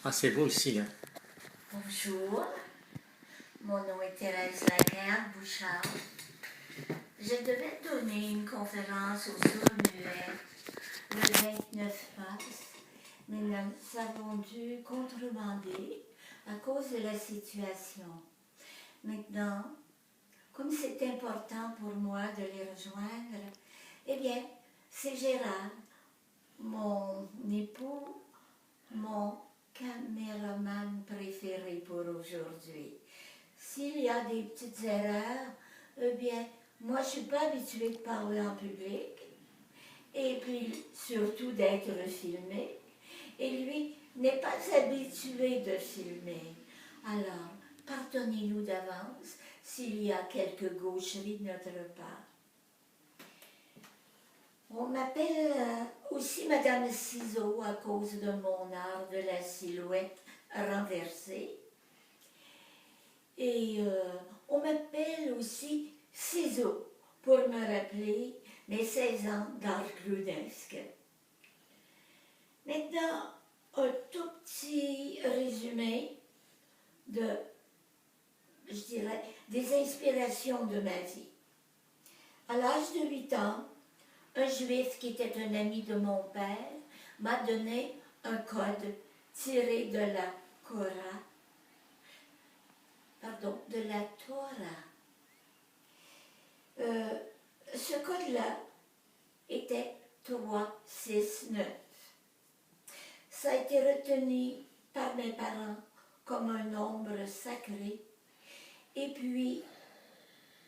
Ah, c'est beau ici, là. Bonjour, mon nom est Thérèse Lagarde-Bouchard. Je devais donner une conférence au sourd-muet le 29 mars, mais nous avons dû contremander à cause de la situation. Maintenant, comme c'est important pour moi de les rejoindre, eh bien, c'est Gérard, mon époux, mon caméraman préféré pour aujourd'hui. S'il y a des petites erreurs, eh bien, moi je ne suis pas habituée de parler en public, et puis surtout d'être filmé, et lui n'est pas habitué de filmer. Alors, pardonnez-nous d'avance s'il y a quelques gaucheries de notre part. On m'appelle aussi Madame Ciseaux à cause de mon art de la silhouette renversée. Et on m'appelle aussi Ciseaux pour me rappeler mes 16 ans d'art clownesque. Maintenant, un tout petit résumé de, je dirais, des inspirations de ma vie. À l'âge de 8 ans, un juif qui était un ami de mon père m'a donné un code tiré de la Torah. Ce code-là était 369. Ça a été retenu par mes parents comme un nombre sacré. Et puis,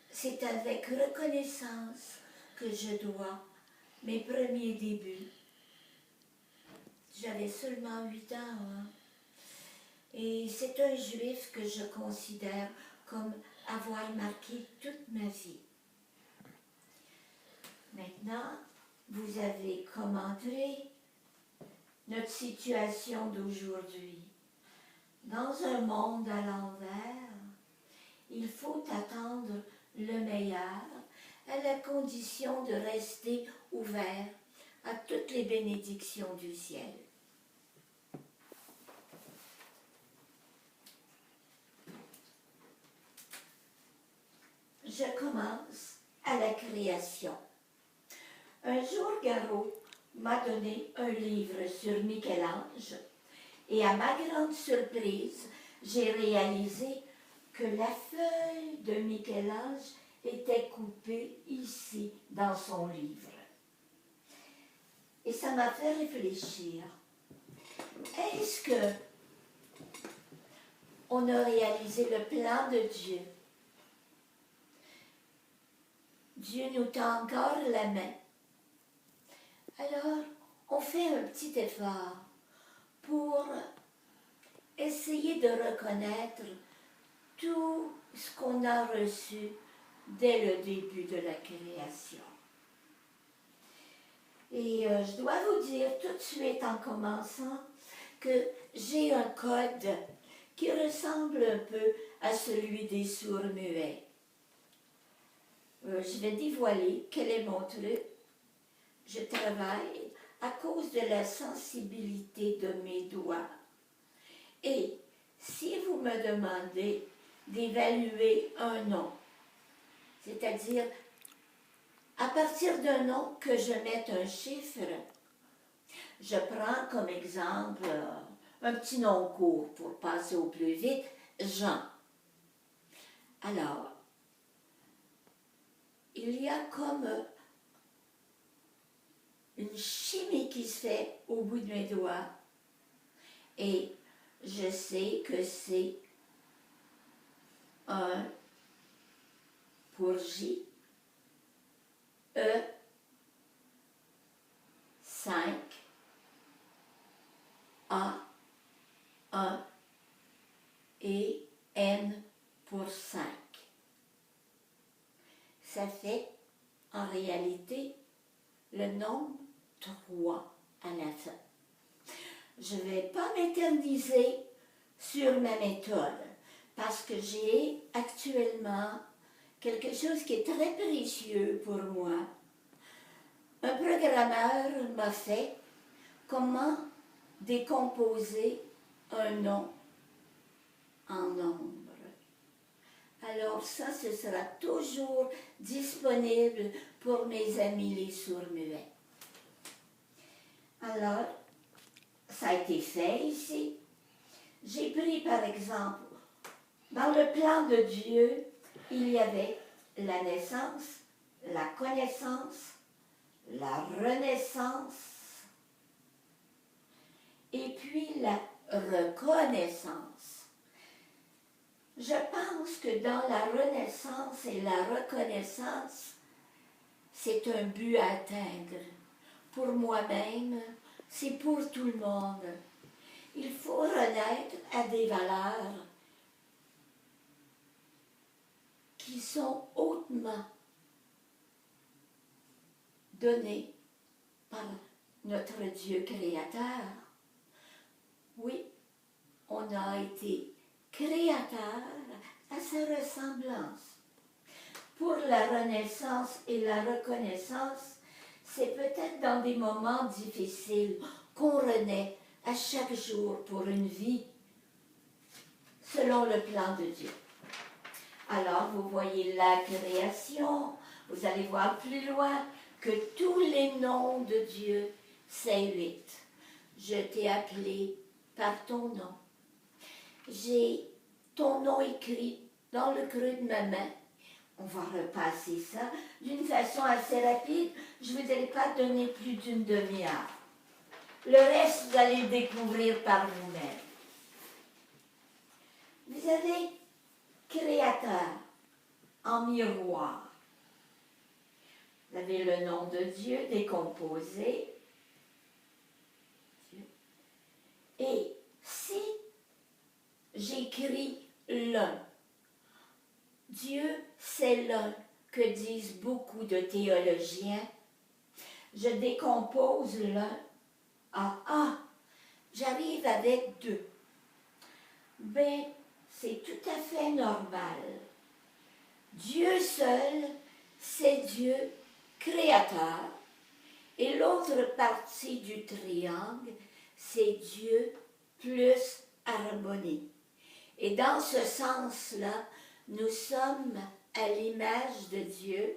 c'est avec reconnaissance que je dois mes premiers débuts. J'avais seulement 8 ans, hein? Et c'est un juif que je considère comme avoir marqué toute ma vie. Maintenant, vous avez commenté notre situation d'aujourd'hui. Dans un monde à l'envers, il faut attendre le meilleur à la condition de rester ouvert à toutes les bénédictions du ciel. Je commence à la création. Un jour, Garot m'a donné un livre sur Michel-Ange et à ma grande surprise, j'ai réalisé que la feuille de Michel-Ange était coupée ici dans son livre. Et ça m'a fait réfléchir. Est-ce que on a réalisé le plan de Dieu? Dieu nous tend encore la main. Alors, on fait un petit effort pour essayer de reconnaître tout ce qu'on a reçu dès le début de la création. Et je dois vous dire tout de suite en commençant que j'ai un code qui ressemble un peu à celui des sourds-muets. Je vais dévoiler quel est mon truc. Je travaille à cause de la sensibilité de mes doigts. Et si vous me demandez d'évaluer un nom, c'est-à-dire à partir d'un nom que je mette un chiffre, je prends comme exemple un petit nom court pour passer au plus vite, Jean. Alors, il y a comme une chimie qui se fait au bout de mes doigts et je sais que c'est un pour J, E, 5, A, 1 et N pour 5. Ça fait en réalité le nombre 3 à la fin. Je ne vais pas m'éterniser sur ma méthode parce que j'ai actuellement quelque chose qui est très précieux pour moi. Un programmeur m'a fait comment décomposer un nom en nombre. Alors ça, ce sera toujours disponible pour mes amis les sourds-muets. Alors, ça a été fait ici. J'ai pris par exemple, dans le plan de Dieu, il y avait la naissance, la connaissance, la renaissance et puis la reconnaissance. Je pense que dans la renaissance et la reconnaissance, c'est un but à atteindre. Pour moi-même, c'est pour tout le monde. Il faut renaître à des valeurs qui sont hautement données par notre Dieu créateur. Oui, on a été créateur à sa ressemblance. Pour la renaissance et la reconnaissance, c'est peut-être dans des moments difficiles qu'on renaît à chaque jour pour une vie selon le plan de Dieu. Alors, vous voyez la création, vous allez voir plus loin que tous les noms de Dieu, c'est 8. Je t'ai appelé par ton nom. J'ai ton nom écrit dans le creux de ma main. On va repasser ça d'une façon assez rapide. Je ne vous ai pas donné plus d'une demi-heure. Le reste, vous allez le découvrir par vous-même. Vous avez créateur en miroir. Vous avez le nom de Dieu décomposé. Et si j'écris l'un, Dieu, c'est l'un que disent beaucoup de théologiens. Je décompose l'un en un. J'arrive avec 2. Ben, c'est tout à fait normal. Dieu seul, c'est Dieu créateur. Et l'autre partie du triangle, c'est Dieu plus harmonie. Et dans ce sens-là, nous sommes à l'image de Dieu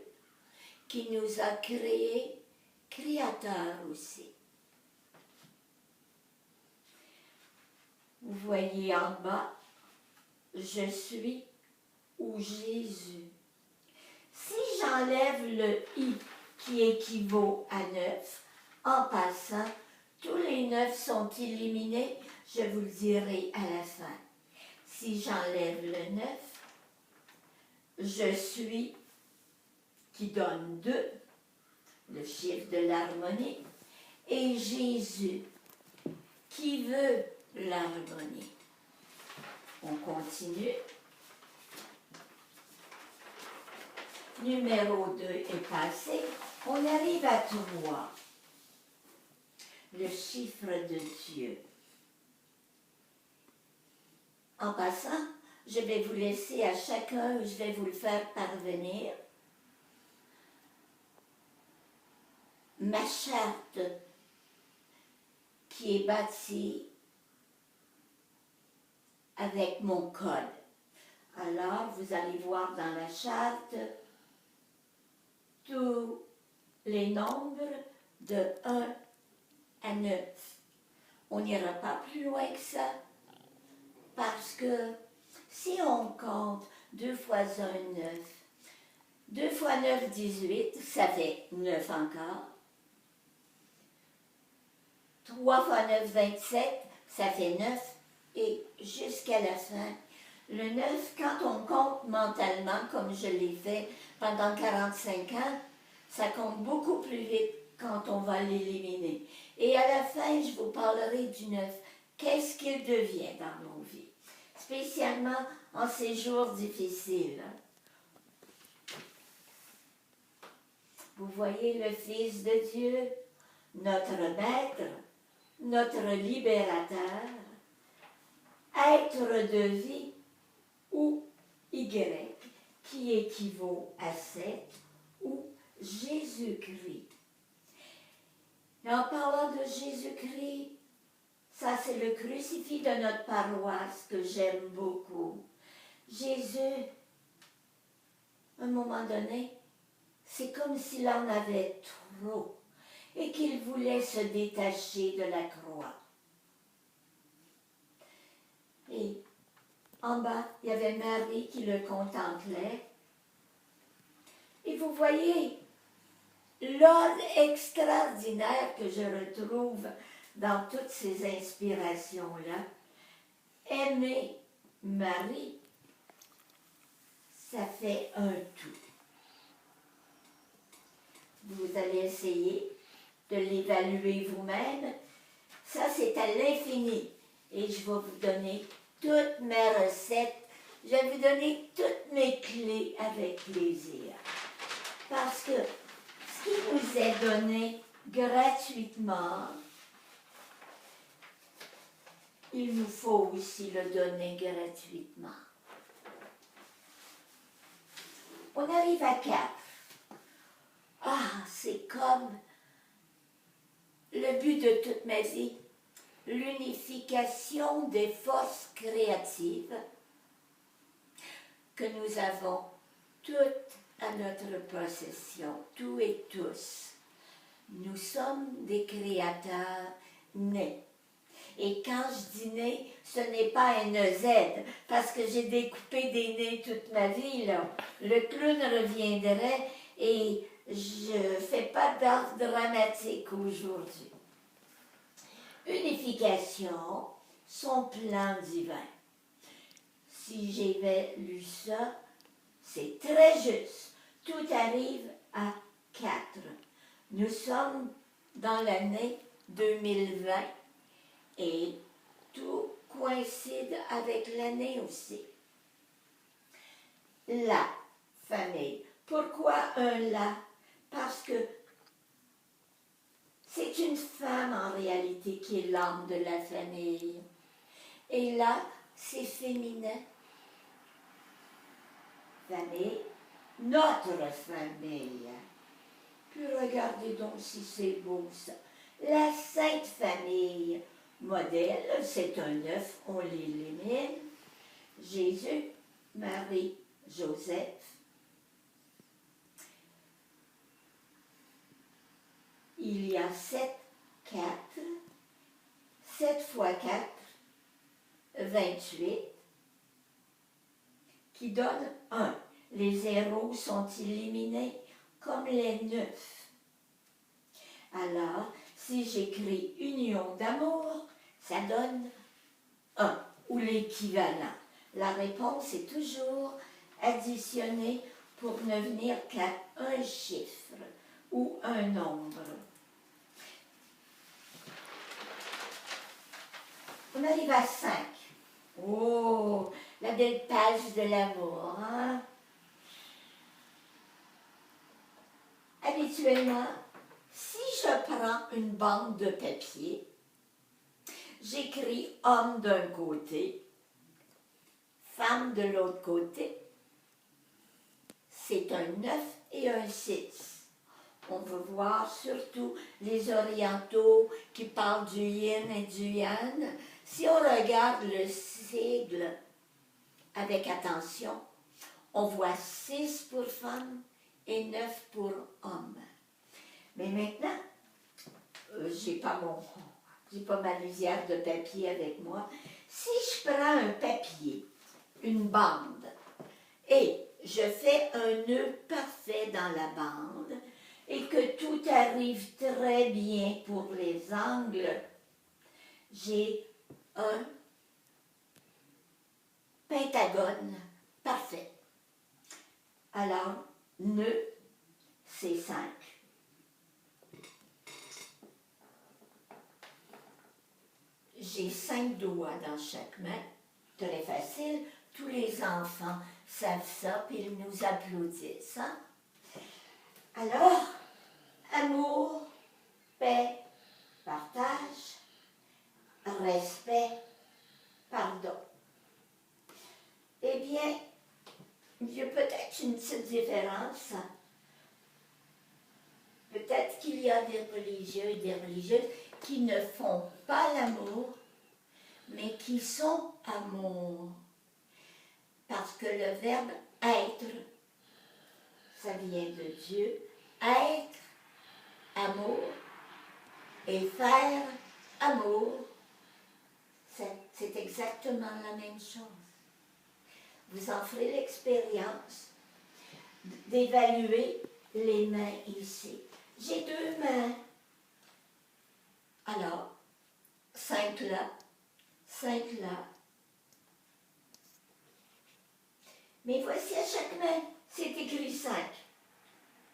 qui nous a créés créateurs aussi. Vous voyez en bas, je suis ou Jésus. Si j'enlève le i qui équivaut à 9, en passant, tous les 9 sont éliminés, je vous le dirai à la fin. Si j'enlève le 9, je suis, qui donne 2, le chiffre de l'harmonie, et Jésus, qui veut l'harmonie. On continue. Numéro 2 est passé. On arrive à 3. Le chiffre de Dieu. En passant, je vais vous laisser à chacun, je vais vous le faire parvenir, ma charte qui est bâtie avec mon code. Alors, vous allez voir dans la charte tous les nombres de 1 à 9. On n'ira pas plus loin que ça, parce que si on compte 2 fois 1, 9, 2 fois 9, 18, ça fait 9 encore. 3 fois 9, 27, ça fait 9. Et jusqu'à la fin, le 9, quand on compte mentalement, comme je l'ai fait pendant 45 ans, ça compte beaucoup plus vite quand on va l'éliminer. Et à la fin, je vous parlerai du 9. Qu'est-ce qu'il devient dans nos vies? Spécialement en ces jours difficiles. Vous voyez le Fils de Dieu, notre Maître, notre Libérateur, être de vie, ou Y, qui équivaut à 7, ou Jésus-Christ. Et en parlant de Jésus-Christ, Ça, c'est le crucifix de notre paroisse que j'aime beaucoup. Jésus, à un moment donné, c'est comme s'il en avait trop et qu'il voulait se détacher de la croix. Et en bas, il y avait Marie qui le contemplait. Et vous voyez l'ordre extraordinaire que je retrouve dans toutes ces inspirations-là. Aimer Marie, ça fait un tout. Vous allez essayer de l'évaluer vous-même. Ça, c'est à l'infini. Et je vais vous donner toutes mes recettes. Je vais vous donner toutes mes clés avec plaisir. Parce que ce qui vous est donné gratuitement, il nous faut aussi le donner gratuitement. On arrive à 4. Ah, c'est comme le but de toute ma vie, l'unification des forces créatives que nous avons toutes à notre possession, tous et tous. Nous sommes des créateurs nés. Et quand je dis né, ce n'est pas un Z, parce que j'ai découpé des nez toute ma vie, là. Le clown reviendrait et je ne fais pas d'art dramatique aujourd'hui. Unification, son plan divin. Si j'avais lu ça, c'est très juste. Tout arrive à 4. Nous sommes dans l'année 2020 et tout coïncide avec l'année aussi. La famille. Pourquoi un la? Parce que c'est une femme en réalité qui est l'âme de la famille. Et là, c'est féminin. Famille, notre famille. Puis regardez donc si c'est beau ça. La Sainte Famille. Modèle, c'est un 9, on l'élimine. Jésus, Marie, Joseph. Il y a 7, 4. 7 fois 4, 28, qui donne 1. Les zéros sont éliminés comme les 9. Alors, si j'écris union d'amour, ça donne 1 ou l'équivalent. La réponse est toujours additionnée pour ne venir qu'à un chiffre ou un nombre. On arrive à 5. Oh, la belle page de l'amour, hein? Habituellement, si je prends une bande de papier, j'écris homme d'un côté, femme de l'autre côté. C'est un 9 et un 6. On veut voir surtout les orientaux qui parlent du yin et du yang. Si on regarde le sigle avec attention, on voit 6 pour femme et 9 pour homme. Mais maintenant, j'ai pas ma lisière de papier avec moi. Si je prends un papier, une bande, et je fais un nœud parfait dans la bande, et que tout arrive très bien pour les angles, j'ai un pentagone parfait. Alors, nœud, c'est 5. J'ai 5 doigts dans chaque main, très facile. Tous les enfants savent ça, puis ils nous applaudissent. Hein? Alors, amour, paix, partage, respect, pardon. Eh bien, il y a peut-être une petite différence. Peut-être qu'il y a des religieux et des religieuses qui ne font pas l'amour mais qui sont amour. Parce que le verbe être, ça vient de Dieu. Être, amour, et faire amour, c'est exactement la même chose. Vous en ferez l'expérience d'évaluer les mains ici. J'ai 2 mains. Alors, 5 là, 5 là. Mais voici à chaque main, c'est écrit 5.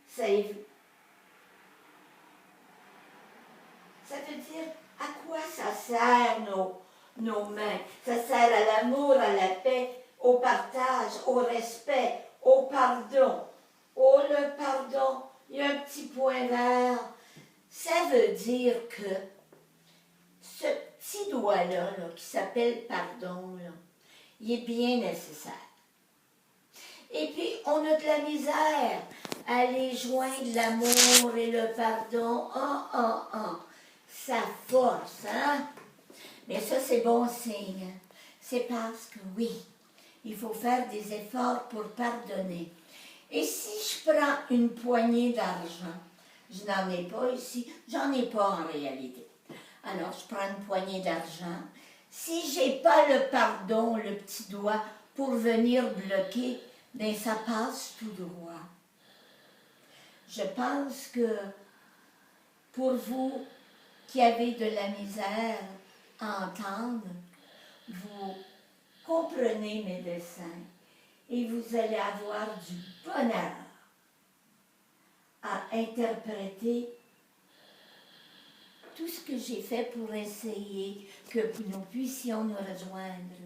Savez-vous? Ça veut dire à quoi ça sert nos mains? Ça sert à l'amour, à la paix, au partage, au respect, au pardon. Oh, le pardon, il y a un petit point vert. Ça veut dire que ce petit doigt-là, qui s'appelle pardon, là, il est bien nécessaire. Et puis, on a de la misère à aller joindre l'amour et le pardon. Ça force, hein? Mais ça, c'est bon signe. C'est parce que, oui, il faut faire des efforts pour pardonner. Et si je prends une poignée d'argent, je n'en ai pas ici, j'en ai pas en réalité. Alors, je prends une poignée d'argent. Si j'ai pas le pardon, le petit doigt, pour venir bloquer, bien, ça passe tout droit. Je pense que pour vous qui avez de la misère à entendre, vous comprenez mes dessins et vous allez avoir du bonheur à interpréter tout ce que j'ai fait pour essayer que nous puissions nous rejoindre.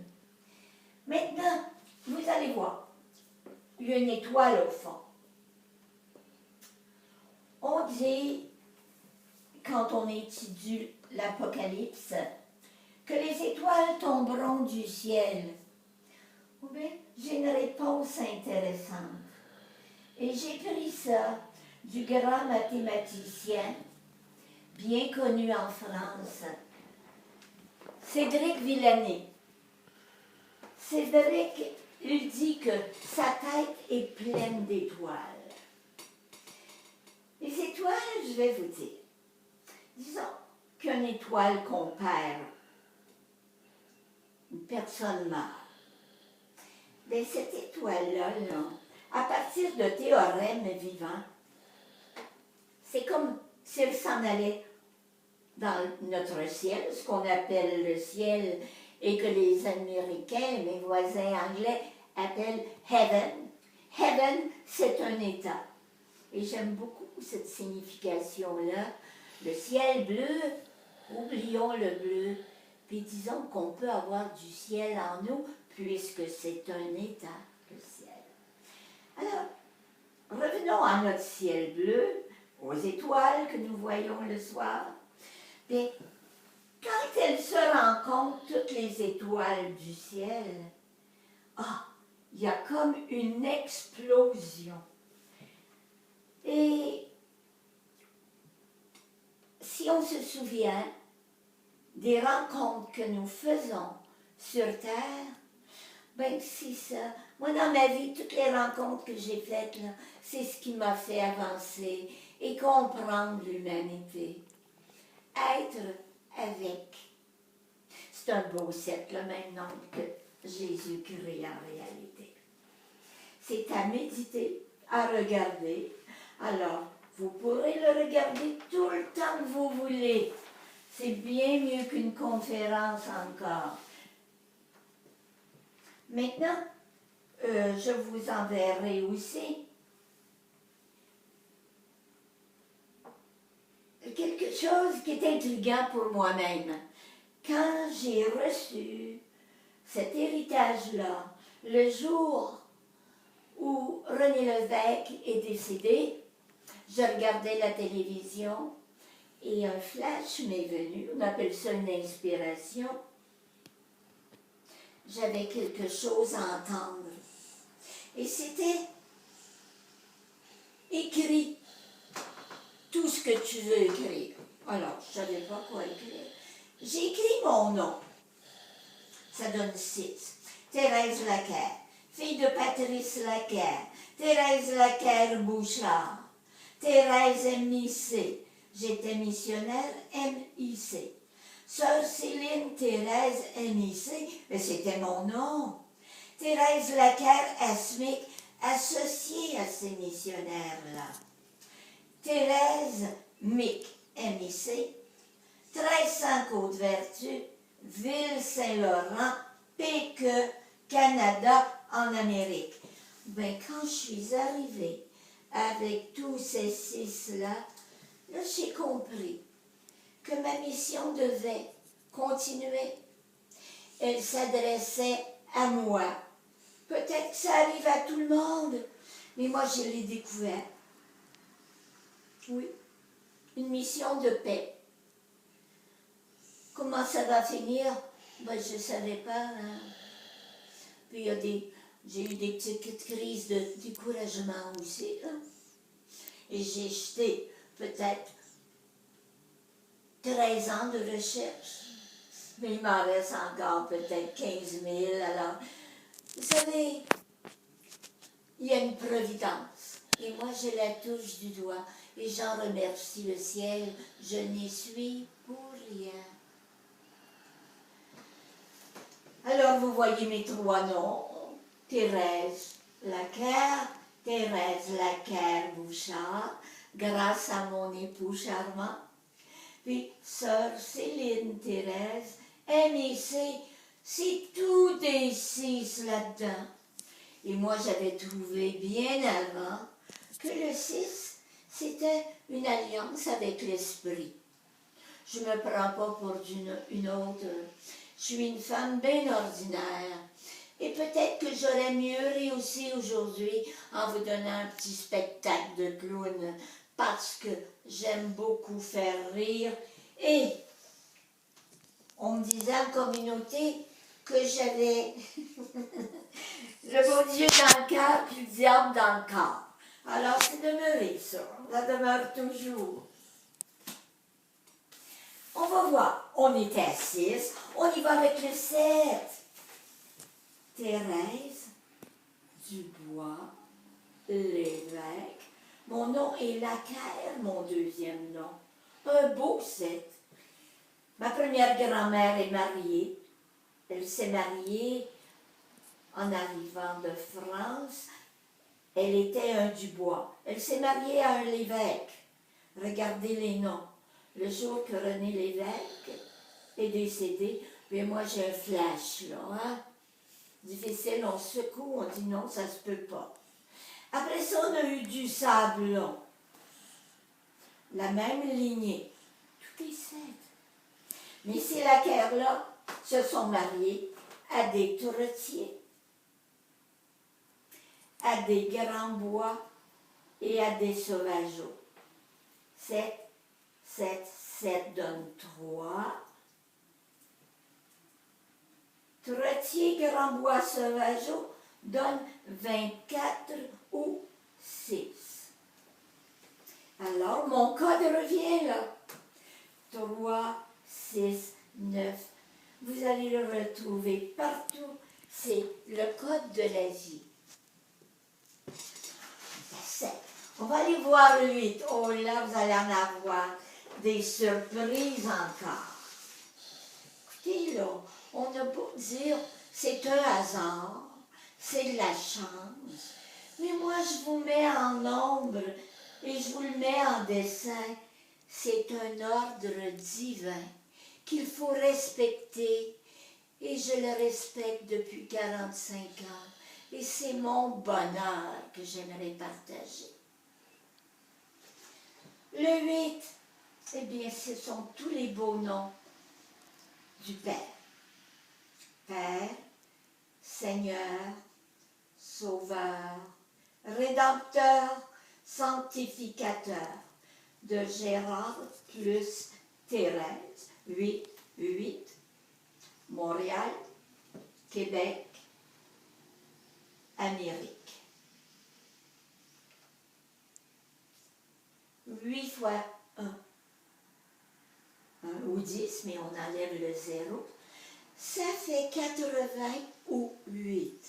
Maintenant, vous allez voir, il y a une étoile au fond. On dit, quand on étudie l'Apocalypse, que les étoiles tomberont du ciel. bien, j'ai une réponse intéressante. Et j'ai pris ça du grand mathématicien, bien connu en France, Cédric Villani. Cédric, il dit que sa tête est pleine d'étoiles. Les étoiles, je vais vous dire, disons qu'une étoile qu'on perd, une personne meurt. Mais cette étoile-là, à partir de théorèmes vivants, c'est comme si elle s'en allait dans notre ciel, ce qu'on appelle le ciel, et que les Américains, mes voisins anglais, appellent heaven. Heaven, c'est un état. Et j'aime beaucoup cette signification-là. Le ciel bleu, oublions le bleu, puis disons qu'on peut avoir du ciel en nous, puisque c'est un état, le ciel. Alors, revenons à notre ciel bleu, aux étoiles que nous voyons le soir. Et quand elles se rencontrent, toutes les étoiles du ciel, il y a comme une explosion. Et si on se souvient des rencontres que nous faisons sur Terre, ben c'est ça. Moi, dans ma vie, toutes les rencontres que j'ai faites, là, c'est ce qui m'a fait avancer et comprendre l'humanité. Être avec. C'est un beau cercle, le même nom que Jésus-Christ en réalité. C'est à méditer, à regarder. Alors, vous pourrez le regarder tout le temps que vous voulez. C'est bien mieux qu'une conférence encore. Maintenant, je vous enverrai aussi quelque chose qui est intriguant pour moi-même. Quand j'ai reçu cet héritage-là, le jour où René Lévesque est décédé, je regardais la télévision et un flash m'est venu, on appelle ça une inspiration. J'avais quelque chose à entendre. Et c'était écrit tout ce que tu veux écrire. Alors, je ne savais pas quoi écrire. J'ai écrit mon nom. ça donne 6. Thérèse Lacaire, fille de Patrice Lacaire, Thérèse Lacaire Bouchard, Thérèse M.I.C., j'étais missionnaire M.I.C. Sœur Céline Thérèse M.I.C., mais c'était mon nom. Thérèse Lacaire Asmic, associée à ces missionnaires-là. Thérèse Mick M.I.C., 1300 Côte-Vertu, Ville-Saint-Laurent, PQ, Canada, en Amérique. Ben, quand je suis arrivée avec tous ces 6-là, là, j'ai compris que ma mission devait continuer. Elle s'adressait à moi. Peut-être que ça arrive à tout le monde, mais moi, je l'ai découvert. Oui, une mission de paix. Comment ça va finir? Ben, je ne savais pas. Hein. Puis j'ai eu des petites crises de découragement aussi. Hein. Et j'ai jeté peut-être 13 ans de recherche. Mais il m'en reste encore peut-être 15 000. Alors, vous savez, il y a une providence. Et moi, je la touche du doigt. Et j'en remercie le ciel. Je n'y suis pour rien. Alors, vous voyez mes 3 noms. Thérèse Lacaire, Thérèse Lacaire Bouchard, grâce à mon époux charmant. Puis, sœur Céline Thérèse, M.I.C., c'est tout des 6 là-dedans. Et moi, j'avais trouvé bien avant que le 6, c'était une alliance avec l'esprit. Je ne me prends pas pour une autre. Je suis une femme bien ordinaire. Et peut-être que j'aurais mieux réussi aujourd'hui en vous donnant un petit spectacle de clown parce que j'aime beaucoup faire rire. Et on me disait en communauté que j'avais le bon Dieu dans le cœur puis le diable dans le corps. Alors c'est demeuré ça. Ça demeure toujours. On va voir. On était à 6. On y va avec le 7. Thérèse Dubois, l'évêque. Mon nom est Lacaire, mon deuxième nom. Un beau 7. Ma première grand-mère est mariée. Elle s'est mariée en arrivant de France. Elle était un Dubois. Elle s'est mariée à un l'évêque. Regardez les noms. Le jour que René Lévesque est décédé, mais moi j'ai un flash là, hein? Difficile, on secoue, on dit non, ça se peut pas. Après ça, on a eu du Sablon. La même lignée. Tout est 7. Mais ces Lacaire-là se sont mariés à des Touretiers, à des Grands-Bois et à des Sauvageaux. 7, 7, 7 donne 3. Trottier, Grandbois, Sauvageau donne 24 ou 6. Alors, mon code revient là. 3, 6, 9. Vous allez le retrouver partout. C'est le code de la vie. 7. On va aller voir le 8. Oh là, vous allez en avoir des surprises encore. Écoutez, là, on a beau dire c'est un hasard, c'est de la chance. Mais moi, je vous mets en nombre et je vous le mets en dessin. C'est un ordre divin qu'il faut respecter. Et je le respecte depuis 45 ans. Et c'est mon bonheur que j'aimerais partager. Le 8, eh bien, ce sont tous les beaux noms du Père. Père, Seigneur, Sauveur, Rédempteur, Sanctificateur, de Gérard plus Thérèse, 8, 8, Montréal, Québec, Amérique. 8 fois 1 ou 10, mais on enlève le 0. ça fait 88.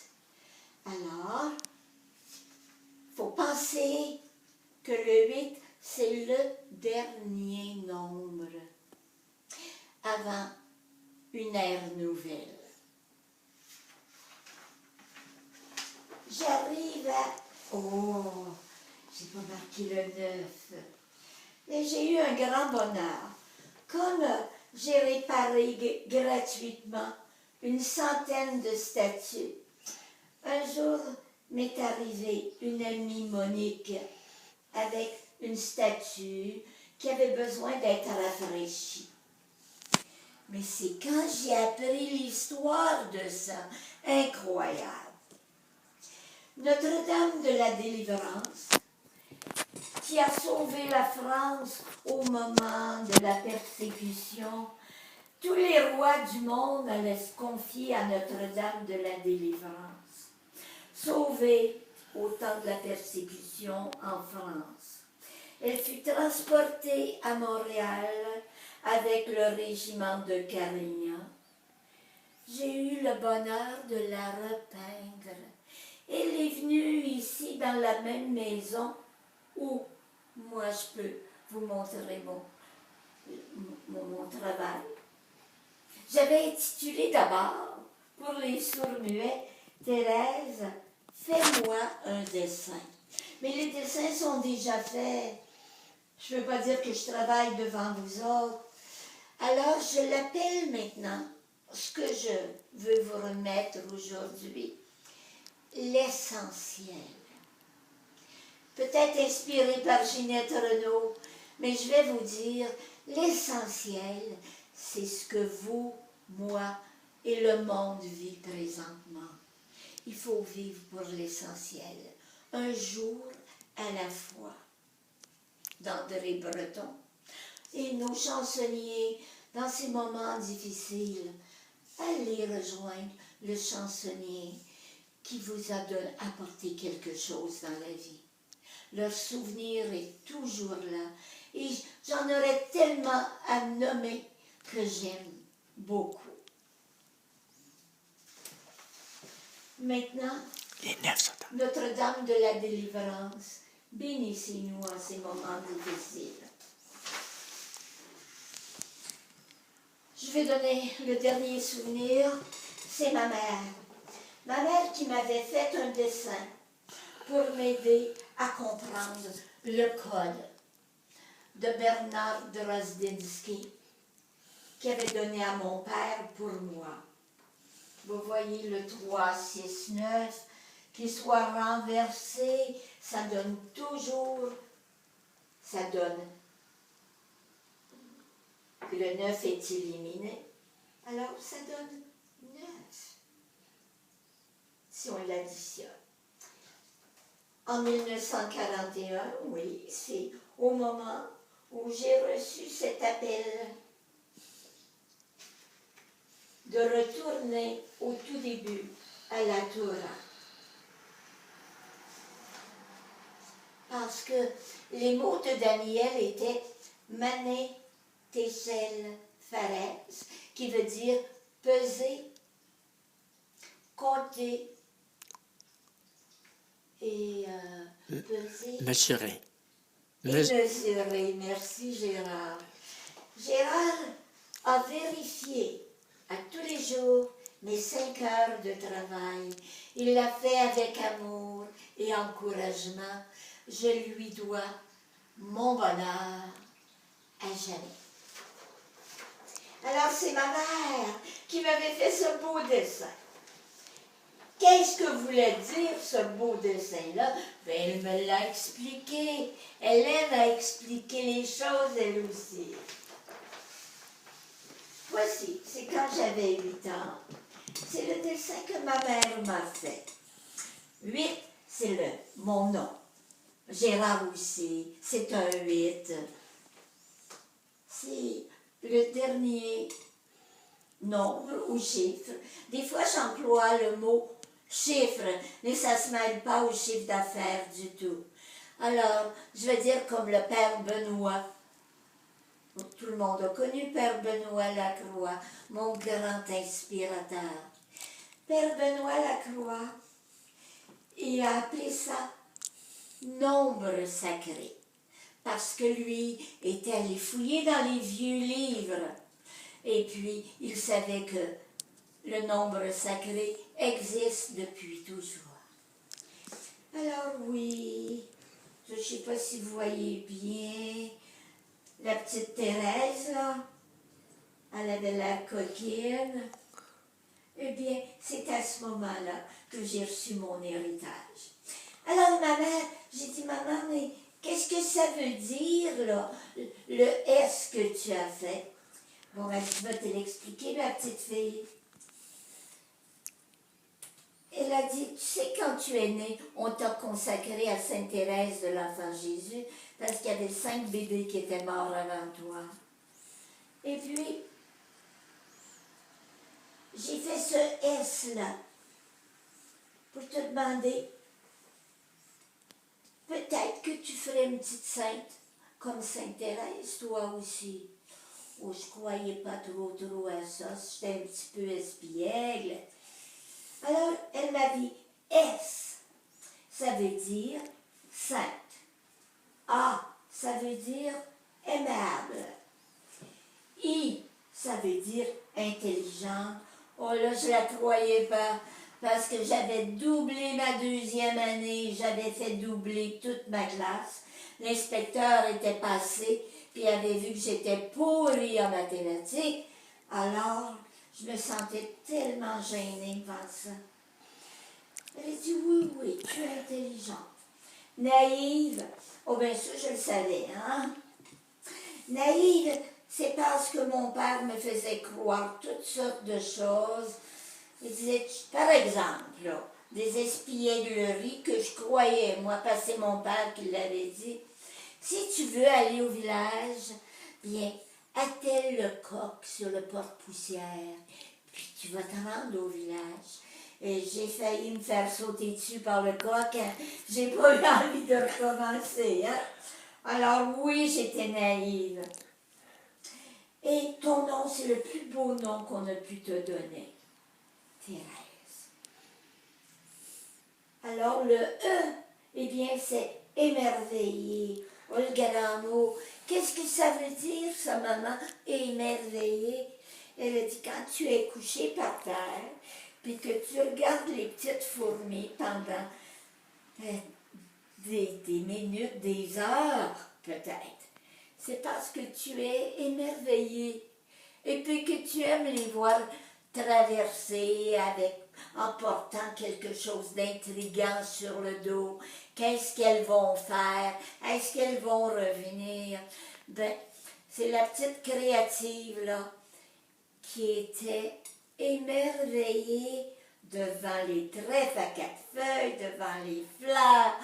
Alors, il faut penser que le 8, c'est le dernier nombre avant une ère nouvelle. J'arrive à... Oh, j'ai pas marqué le 9. Mais j'ai eu un grand bonheur. Comme j'ai réparé gratuitement une centaine de statues, un jour m'est arrivée une amie Monique avec une statue qui avait besoin d'être rafraîchie. Mais c'est quand j'ai appris l'histoire de ça, incroyable. Notre-Dame de la Délivrance, qui a sauvé la France au moment de la persécution, tous les rois du monde allaient se confier à Notre-Dame de la Délivrance, sauvée au temps de la persécution en France. Elle fut transportée à Montréal avec le régiment de Carignan. J'ai eu le bonheur de la repeindre. Elle est venue ici dans la même maison où moi je peux vous montrer mon travail. J'avais intitulé d'abord, pour les sourds-muets, Thérèse, fais-moi un dessin. Mais les dessins sont déjà faits. Je ne veux pas dire que je travaille devant vous autres. Alors, je l'appelle maintenant, ce que je veux vous remettre aujourd'hui, l'essentiel. Peut-être inspiré par Ginette Renault, mais je vais vous dire, l'essentiel, c'est ce que vous, moi et le monde vit présentement. Il faut vivre pour l'essentiel, un jour à la fois. D'André Breton. Et nos chansonniers, dans ces moments difficiles, allez rejoindre le chansonnier qui vous a apporté quelque chose dans la vie. Leur souvenir est toujours là. Et j'en aurais tellement à nommer que j'aime beaucoup. Maintenant, Notre-Dame de la Délivrance, bénissez-nous en ces moments difficiles. Je vais donner le dernier souvenir, c'est ma mère. Ma mère qui m'avait fait un dessin pour m'aider à comprendre le code de Bernard Drozdinski qui avait donné à mon père pour moi. Vous voyez le 3, 6, 9, qu'il soit renversé, ça donne toujours, ça donne. Le 9 est éliminé, alors ça donne 9, si on l'additionne. En 1941, oui, c'est au moment où j'ai reçu cet appel de retourner au tout début à la Torah. Parce que les mots de Daniel étaient Mané, Téchel, Pharez, qui veut dire peser, compter et peser. Mesurer. Et mesurer. Merci Gérard. Gérard a vérifié à tous les jours mes 5 heures de travail. Il l'a fait avec amour et encouragement. Je lui dois mon bonheur à jamais. Alors c'est ma mère qui m'avait fait ce beau dessin. Qu'est-ce que voulait dire ce beau dessin-là? Ben, elle me l'a expliqué. Elle aime à expliquer les choses, elle aussi. Voici, c'est quand j'avais 8 ans. C'est le dessin que ma mère m'a fait. 8, c'est mon nom. Gérard aussi, c'est un 8. C'est le dernier nombre ou chiffre. Des fois, j'emploie le mot chiffre, mais ça ne se mêle pas au chiffre d'affaires du tout. Alors, je vais dire comme le père Benoît, Tout le monde a connu Père Benoît Lacroix, mon grand inspirateur. Père Benoît Lacroix, il a appelé ça nombre sacré, parce que lui était allé fouiller dans les vieux livres, et puis il savait que le nombre sacré existe depuis toujours. Alors oui, je ne sais pas si vous voyez bien, la petite Thérèse, là, elle avait l'air coquine. Eh bien, c'est à ce moment-là que j'ai reçu mon héritage. Alors, ma mère, j'ai dit, maman, mais qu'est-ce que ça veut dire, là, le S que tu as fait? Bon, ben, tu vas te l'expliquer, ma petite fille. Elle a dit, tu sais, quand tu es née, on t'a consacré à Sainte Thérèse de l'Enfant Jésus, parce qu'il y avait 5 bébés qui étaient morts avant toi. Et puis, j'ai fait ce S-là pour te demander, peut-être que tu ferais une petite sainte comme Sainte Thérèse, toi aussi. Oh, je croyais pas trop à ça, j'étais un petit peu espiègle. Alors, elle m'a dit, S, ça veut dire sainte. A, ça veut dire aimable. I, ça veut dire intelligente. Oh là, je la croyais pas, parce que j'avais doublé ma 2e année, j'avais fait doubler toute ma classe. L'inspecteur était passé, puis avait vu que j'étais pourrie en mathématiques. Alors, je me sentais tellement gênée devant ça. Elle a dit, oui, tu es intelligente. Naïve, oh bien ça, je le savais, hein. Naïve, c'est parce que mon père me faisait croire toutes sortes de choses. Il disait, par exemple, là, des espiègleries que je croyais, moi, parce que c'est mon père qui l'avait dit. Si tu veux aller au village, bien, attelle le coq sur le porte-poussière, puis tu vas te rendre au village. Et j'ai failli me faire sauter dessus par le coq, hein. J'ai pas eu envie de recommencer, hein. Alors oui, j'étais naïve. Et ton nom, c'est le plus beau nom qu'on a pu te donner. Thérèse. Alors le E, eh bien, c'est émerveillé. Oh, le grand mot. Qu'est-ce que ça veut dire, ça, maman? Émerveillé. Elle a dit, quand tu es couché par terre, puis que tu regardes les petites fourmis pendant des minutes, des heures, peut-être. C'est parce que tu es émerveillé et puis que tu aimes les voir traverser en portant quelque chose d'intriguant sur le dos. Qu'est-ce qu'elles vont faire? Est-ce qu'elles vont revenir? Ben, c'est la petite créative, là, qui était émerveillée devant les trèfles à 4 feuilles, devant les fleurs,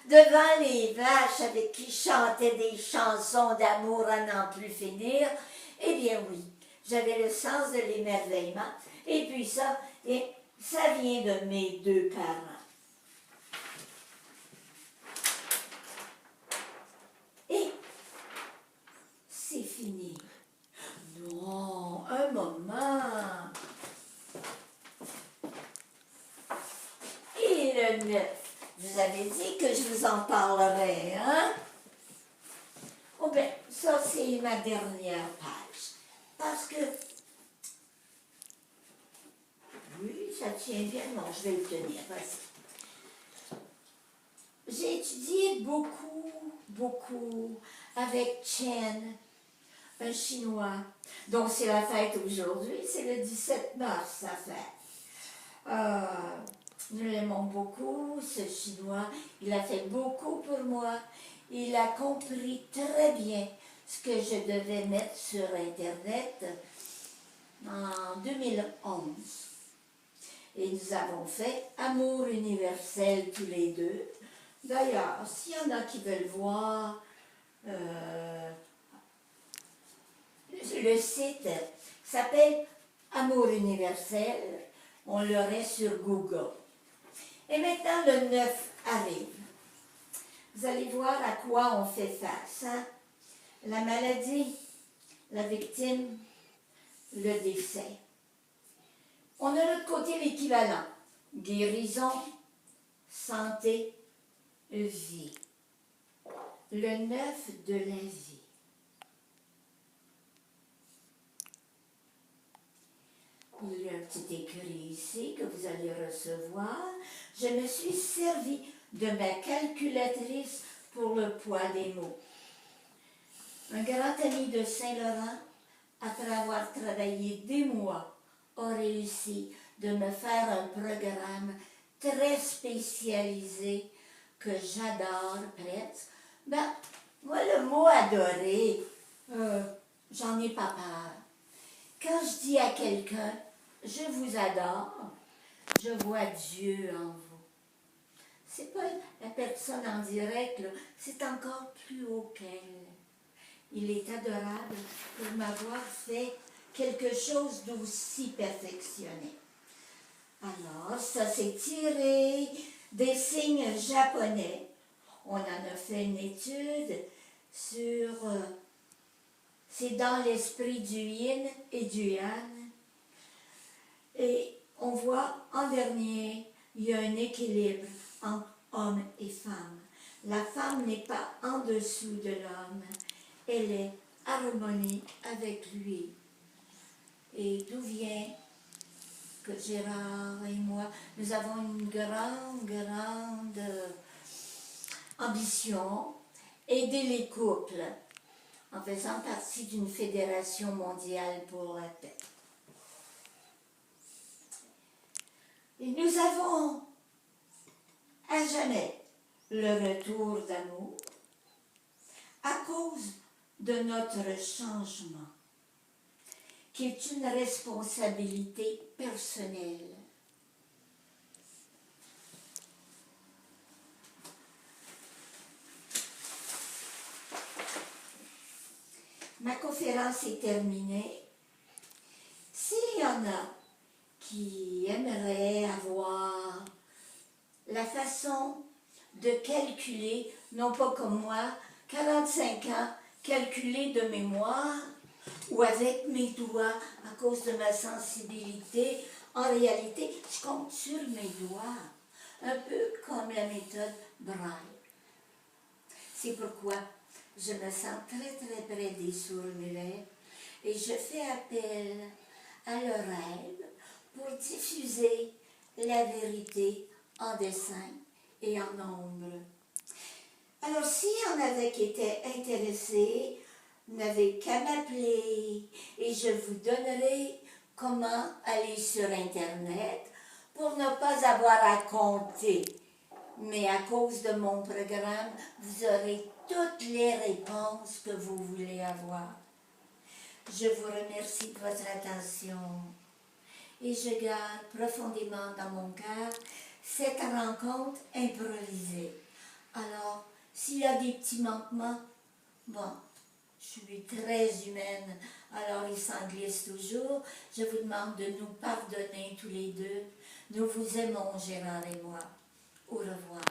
devant les vaches avec qui chantaient des chansons d'amour à n'en plus finir. Eh bien oui, j'avais le sens de l'émerveillement. Et puis ça vient de mes 2 parents. Et c'est fini. Non, un moment. Et le 9, vous avez dit que je vous en parlerai, hein? Oh ben, ça c'est ma dernière page. Parce que, oui, ça tient bien. Non, je vais le tenir, vas-y. J'ai étudié beaucoup avec Chen, un Chinois, dont c'est la fête aujourd'hui, c'est le 17 mars, sa fête. Nous l'aimons beaucoup, ce Chinois. Il a fait beaucoup pour moi. Il a compris très bien ce que je devais mettre sur Internet en 2011. Et nous avons fait Amour universel tous les deux. D'ailleurs, s'il y en a qui veulent voir, le site s'appelle Amour universel. On l'aurait sur Google. Et maintenant, le 9 arrive. Vous allez voir à quoi on fait face. Hein? La maladie, la victime, le décès. On a de l'autre côté l'équivalent. Guérison, santé, vie. Le 9 de la vie. Il y a un petit écrit ici que vous allez recevoir. Je me suis servi de ma calculatrice pour le poids des mots. Un grand ami de Saint-Laurent, après avoir travaillé des mois, a réussi de me faire un programme très spécialisé que j'adore presque. Ben, moi, le mot adorer, j'en ai pas peur. Quand je dis à quelqu'un, je vous adore, je vois Dieu en vous. C'est pas la personne en direct, là, c'est encore plus haut qu'elle. Il est adorable pour m'avoir fait quelque chose d'aussi perfectionné. Alors, ça s'est tiré des signes japonais. On en a fait une étude sur... c'est dans l'esprit du yin et du yang. Et on voit en dernier, il y a un équilibre entre homme et femme. La femme n'est pas en dessous de l'homme. Elle est harmonique avec lui. Et d'où vient que Gérard et moi, nous avons une grande ambition, aider les couples en faisant partie d'une fédération mondiale pour la paix. Et nous avons à jamais le retour d'amour à cause de notre changement, qui est une responsabilité personnelle. Ma conférence est terminée. S'il y en a qui aimeraient avoir la façon de calculer, non pas comme moi, 45 ans, calculer de mémoire, ou avec mes doigts, à cause de ma sensibilité, en réalité, je compte sur mes doigts, un peu comme la méthode Braille. C'est pourquoi je me sens très près des sourds-muets et je fais appel à l'oreille pour diffuser la vérité en dessin et en nombre. Alors, s'il y en avait qui étaient intéressés, vous n'avez qu'à m'appeler et je vous donnerai comment aller sur Internet pour ne pas avoir à compter. Mais à cause de mon programme, vous aurez toutes les réponses que vous voulez avoir. Je vous remercie de votre attention et je garde profondément dans mon cœur cette rencontre improvisée. Alors, s'il y a des petits manquements, bon, je suis très humaine, alors il s'en glisse toujours. Je vous demande de nous pardonner tous les deux. Nous vous aimons, Gérard et moi. Au revoir.